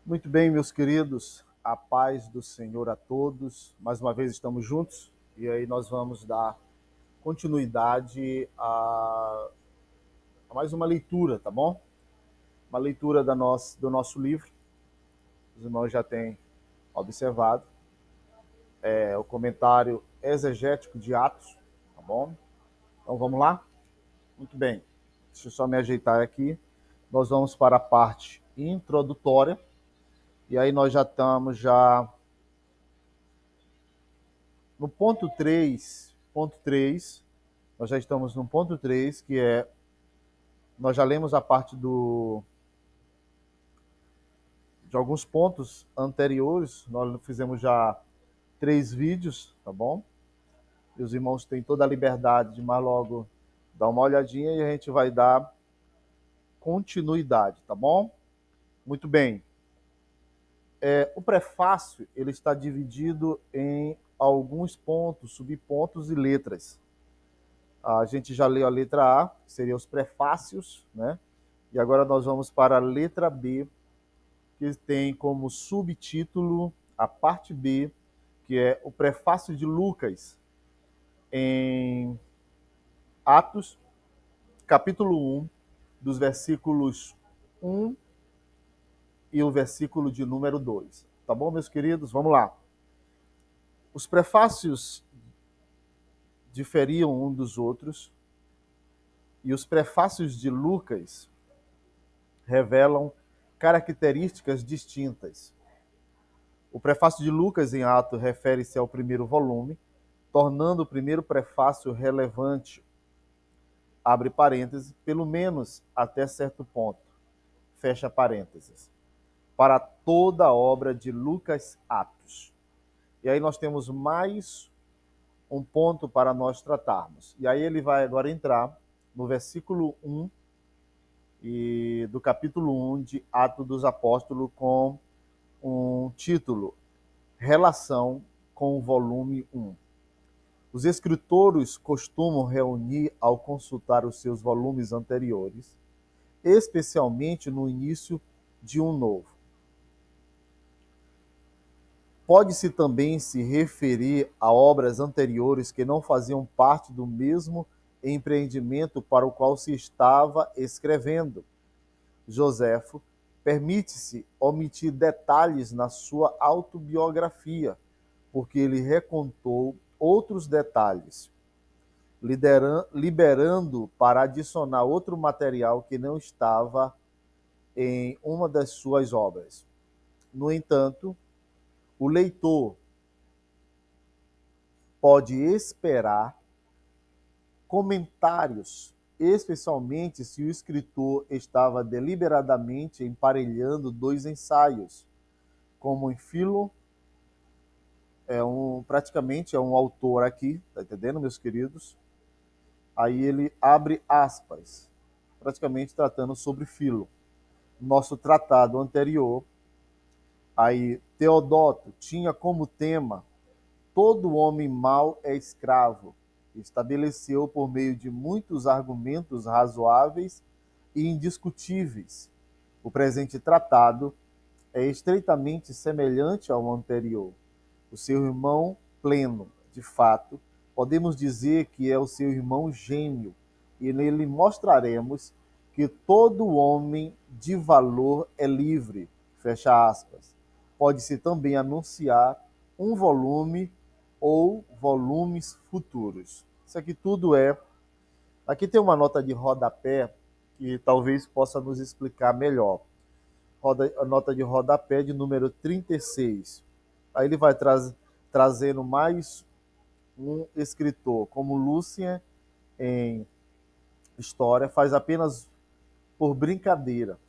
Muito bem, meus queridos, a paz do Senhor a todos. Mais uma vez estamos juntos e aí nós vamos dar continuidade a mais uma leitura, tá bom? Uma leitura do nosso livro. Os irmãos já têm observado. É o comentário exegético de Atos, tá bom? Então vamos lá? Muito bem. Deixa eu só me ajeitar aqui. Nós vamos para a parte introdutória e aí nós já estamos no ponto 3, nós já estamos no ponto 3, que é, nós já lemos a parte de alguns pontos anteriores, nós fizemos já 3 vídeos, tá bom? E os irmãos têm toda a liberdade de mais logo dar uma olhadinha e a gente vai dar continuidade, tá bom? Muito bem. O prefácio, ele está dividido em alguns pontos, subpontos e letras. A gente já leu a letra A, que seria os prefácios, né? E agora nós vamos para a letra B, que tem como subtítulo a parte B, que é o prefácio de Lucas em Atos, capítulo 1, dos versículos 1 e o versículo de número 2. Tá bom, meus queridos? Vamos lá. Os prefácios diferiam um dos outros e os prefácios de Lucas revelam características distintas. O prefácio de Lucas em Atos refere-se ao primeiro volume, tornando o primeiro prefácio relevante, abre parênteses, pelo menos até certo ponto, fecha parênteses, para toda a obra de Lucas Atos. E aí nós temos mais um ponto para nós tratarmos. E aí ele vai agora entrar no versículo 1 e do capítulo 1 de Atos dos Apóstolos com um título, Relação com o volume 1. Os escritores costumam reunir ao consultar os seus volumes anteriores, especialmente no início de um novo. Pode-se também se referir a obras anteriores que não faziam parte do mesmo empreendimento para o qual se estava escrevendo. Joséfo permite-se omitir detalhes na sua autobiografia, porque ele recontou outros detalhes, liberando para adicionar outro material que não estava em uma das suas obras. No entanto, o leitor pode esperar comentários, especialmente se o escritor estava deliberadamente emparelhando dois ensaios, como em Filo, praticamente é um autor aqui, tá entendendo, meus queridos? Aí ele abre aspas, praticamente tratando sobre Filo. Nosso tratado anterior, aí Teodoto tinha como tema todo homem mau é escravo. Estabeleceu por meio de muitos argumentos razoáveis e indiscutíveis. O presente tratado é estreitamente semelhante ao anterior. O seu irmão pleno, de fato, podemos dizer que é o seu irmão gêmeo, e nele mostraremos que todo homem de valor é livre, fecha aspas. Pode-se também anunciar um volume ou volumes futuros. Isso aqui tudo é. Aqui tem uma nota de rodapé que talvez possa nos explicar melhor. A nota de rodapé de número 36. Aí ele vai trazendo mais um escritor, como Lucien em História, faz apenas por brincadeira.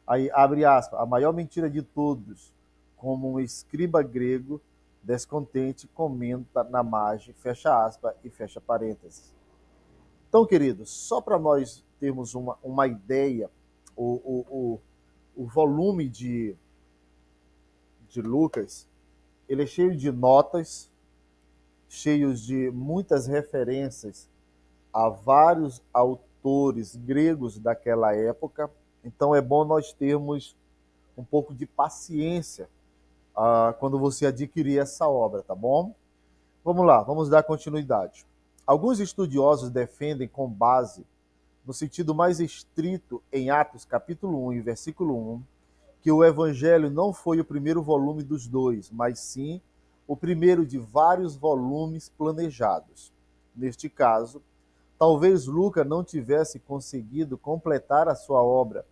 Aí abre aspas, a maior mentira de todos, como um escriba grego descontente comenta na margem, fecha aspas e fecha parênteses. Então, queridos, só para nós termos uma ideia, o volume de Lucas, ele é cheio de notas, cheios de muitas referências a vários autores gregos daquela época. Então é bom nós termos um pouco de paciência quando você adquirir essa obra, tá bom? Vamos lá, vamos dar continuidade. Alguns estudiosos defendem com base no sentido mais estrito em Atos capítulo 1 e versículo 1, que o Evangelho não foi o primeiro volume dos dois, mas sim o primeiro de vários volumes planejados. Neste caso, talvez Lucas não tivesse conseguido completar a sua obra,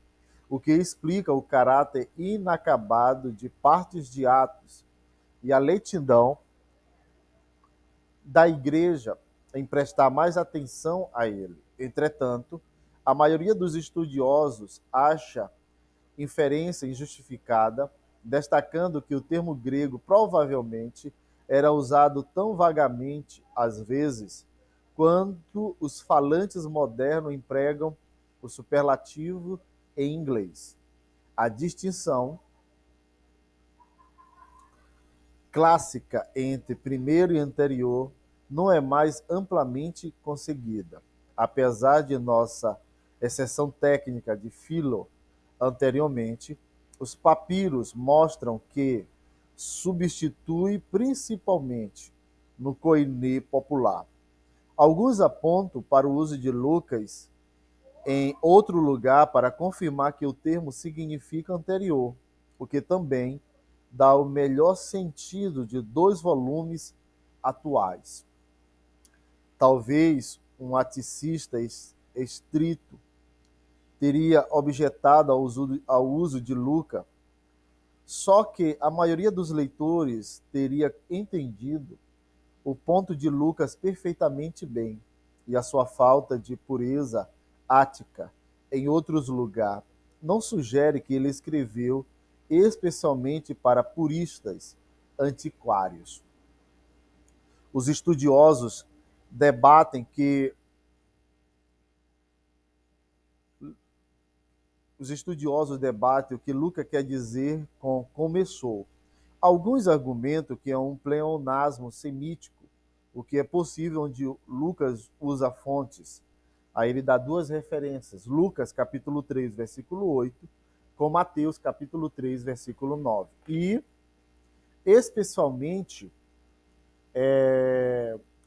o que explica o caráter inacabado de partes de Atos e a lentidão da igreja em prestar mais atenção a ele. Entretanto, a maioria dos estudiosos acha inferência injustificada, destacando que o termo grego provavelmente era usado tão vagamente, às vezes, quanto os falantes modernos empregam o superlativo em inglês. A distinção clássica entre primeiro e anterior não é mais amplamente conseguida, apesar de nossa exceção técnica de filo anteriormente. Os papiros mostram que substitui principalmente no koiné popular. Alguns apontam para o uso de Lucas em outro lugar para confirmar que o termo significa anterior, o que também dá o melhor sentido de dois volumes atuais. Talvez um aticista estrito teria objetado ao uso de Lucas, só que a maioria dos leitores teria entendido o ponto de Lucas perfeitamente bem, e a sua falta de pureza ática em outros lugares não sugere que ele escreveu especialmente para puristas antiquários. Os estudiosos debatem que o que Lucas quer dizer com começou. Alguns argumentam que é um pleonasmo semítico, o que é possível onde Lucas usa fontes. Aí ele dá duas referências, Lucas capítulo 3, versículo 8, com Mateus capítulo 3, versículo 9. E, especialmente,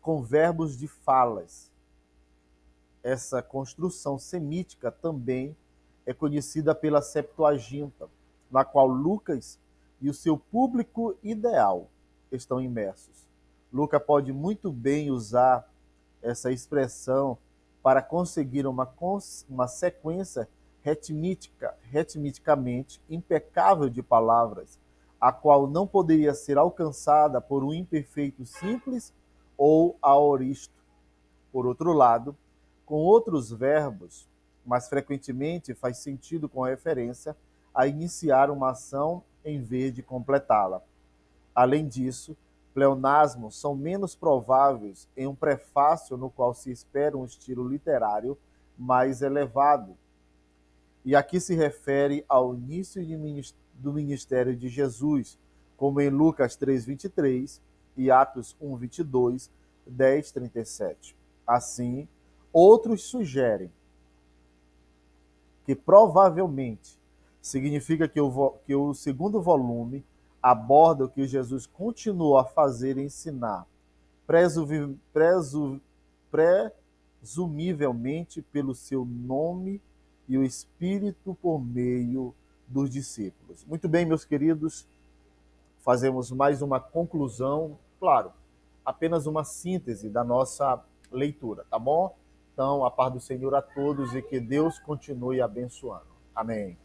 com verbos de falas. Essa construção semítica também é conhecida pela Septuaginta, na qual Lucas e o seu público ideal estão imersos. Lucas pode muito bem usar essa expressão para conseguir uma sequência ritmicamente impecável de palavras, a qual não poderia ser alcançada por um imperfeito simples ou aoristo. Por outro lado, com outros verbos, mais frequentemente faz sentido com referência a iniciar uma ação em vez de completá-la. Além disso, pleonasmos são menos prováveis em um prefácio no qual se espera um estilo literário mais elevado. E aqui se refere ao início do ministério de Jesus, como em Lucas 3:23 e Atos 1:22, 10:37. Assim, outros sugerem que provavelmente significa que o segundo volume aborda o que Jesus continuou a fazer e ensinar, presumivelmente pelo seu nome e o Espírito por meio dos discípulos. Muito bem, meus queridos, fazemos mais uma conclusão, claro, apenas uma síntese da nossa leitura, tá bom? Então, a paz do Senhor a todos e que Deus continue abençoando. Amém.